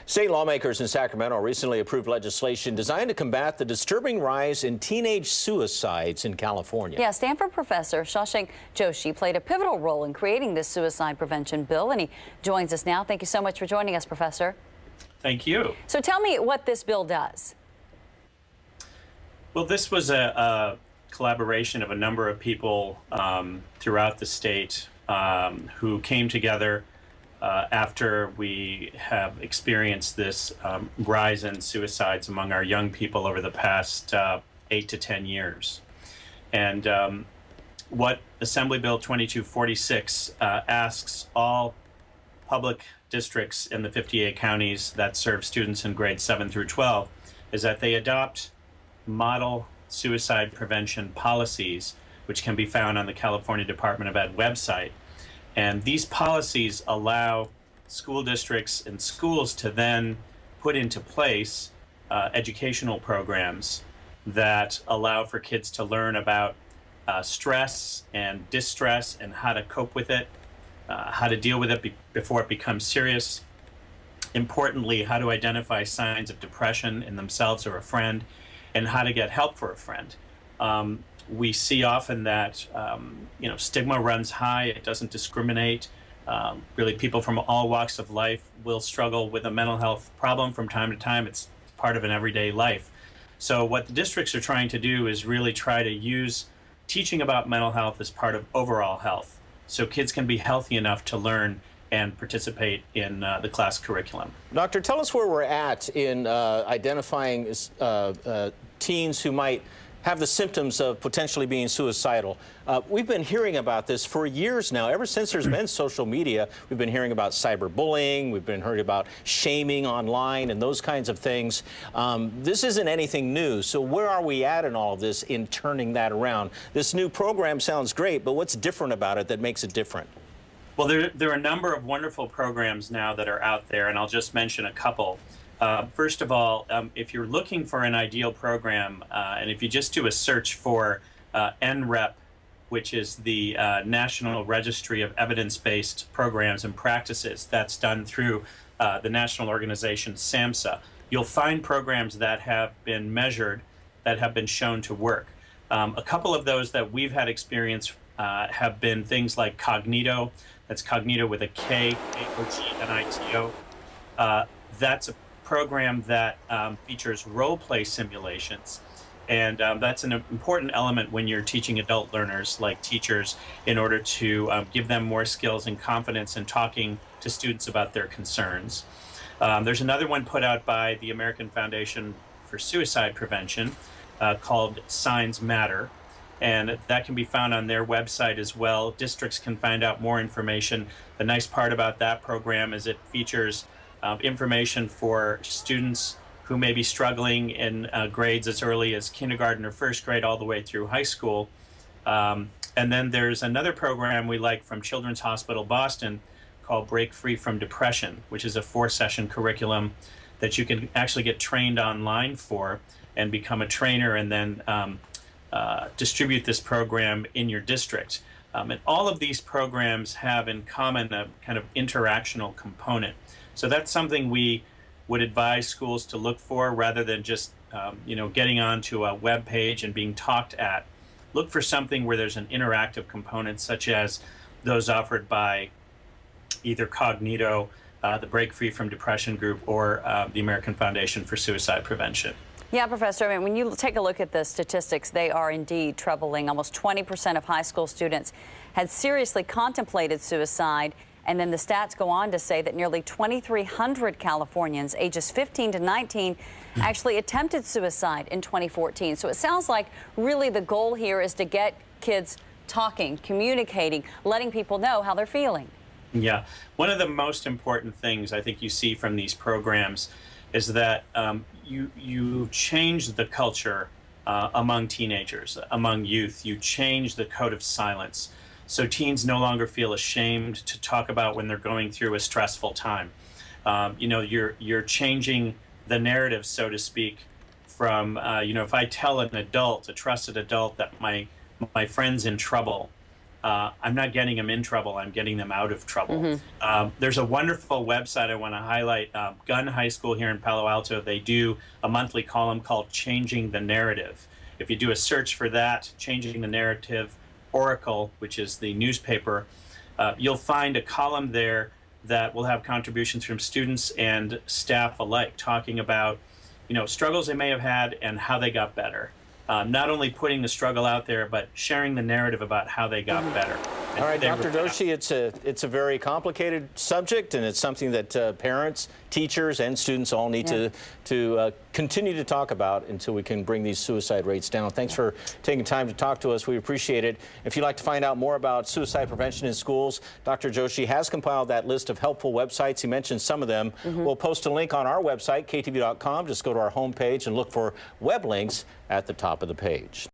State lawmakers in Sacramento recently approved legislation designed to combat the disturbing rise in teenage suicides in California. Yeah, Stanford professor Joshi played a pivotal role in creating this suicide prevention bill, and he joins us now. Thank you so much for joining us, Professor. Thank you. So tell me what this bill does. Well, this was a collaboration of a number of people throughout the state who came together after we have experienced this rise in suicides among our young people over the past 8 to 10 years. And what Assembly Bill 2246 asks all public districts in the 58 counties that serve students in grades 7 through 12 is that they adopt model suicide prevention policies, which can be found on the California Department of Ed website. And these policies allow school districts and schools to then put into place educational programs that allow for kids to learn about stress and distress and how to cope with it, how to deal with it before it becomes serious. Importantly, how to identify signs of depression in themselves or a friend, and how to get help for a friend. We see often that stigma runs high. It doesn't discriminate. Really, people from all walks of life will struggle with a mental health problem from time to time. It's part of an everyday life. So what the districts are trying to do is really try to use teaching about mental health as part of overall health, so kids can be healthy enough to learn and participate in the class curriculum. Doctor, tell us where we're at in identifying teens who might have the symptoms of potentially being suicidal. We've been hearing about this for years now. Ever since there's been social media, we've been hearing about cyberbullying, we've been hearing about shaming online and those kinds of things. This isn't anything new, so where are we at in all of this in turning that around? This new program sounds great, but what's different about it that makes it different? Well, there are a number of wonderful programs now that are out there, and I'll just mention a couple. First of all, if you're looking for an ideal program, and if you just do a search for NREP, which is the National Registry of Evidence-Based Programs and Practices, that's done through the national organization SAMHSA, you'll find programs that have been measured, that have been shown to work. A couple of those that we've had experience have been things like Kognito. That's Kognito with a K, Kognito. That's a program that features role-play simulations. And that's an important element when you're teaching adult learners like teachers in order to give them more skills and confidence in talking to students about their concerns. There's another one put out by the American Foundation for Suicide Prevention called Signs Matter. And that can be found on their website as well. Districts can find out more information. The nice part about that program is it features information for students who may be struggling in grades as early as kindergarten or first grade all the way through high school. And then there's another program we like from Children's Hospital Boston called Break Free from Depression, which is a 4-session curriculum that you can actually get trained online for and become a trainer and then distribute this program in your district. And all of these programs have in common a kind of interactional component. So that's something we would advise schools to look for rather than just getting onto a web page and being talked at. Look for something where there's an interactive component, such as those offered by either Kognito, the Break Free from Depression group, or the American Foundation for Suicide Prevention. Yeah, Professor, I mean, when you take a look at the statistics, they are indeed troubling. Almost 20% of high school students had seriously contemplated suicide. And then the stats go on to say that nearly 2,300 Californians ages 15 to 19 actually attempted suicide in 2014. So it sounds like really the goal here is to get kids talking, communicating, letting people know how they're feeling. Yeah. One of the most important things I think you see from these programs is that you change the culture among teenagers, among youth. You change the code of silence. So teens no longer feel ashamed to talk about when they're going through a stressful time. You're changing the narrative, so to speak, from if I tell an adult, a trusted adult, that my friend's in trouble, I'm not getting them in trouble, I'm getting them out of trouble. There's a wonderful website I want to highlight, Gun High School here in Palo Alto. They do a monthly column called Changing the Narrative. If you do a search for that, Changing the Narrative, Oracle, which is the newspaper, you'll find a column there that will have contributions from students and staff alike, talking about, struggles they may have had and how they got better. Not only putting the struggle out there, but sharing the narrative about how they got better. All right, Dr. Joshi, it's a very complicated subject, and it's something that parents, teachers, and students all need to continue to talk about until we can bring these suicide rates down. Thanks for taking time to talk to us. We appreciate it. If you'd like to find out more about suicide prevention in schools, Dr. Joshi has compiled that list of helpful websites. He mentioned some of them. We'll post a link on our website, ktv.com. Just go to our homepage and look for web links at the top of the page.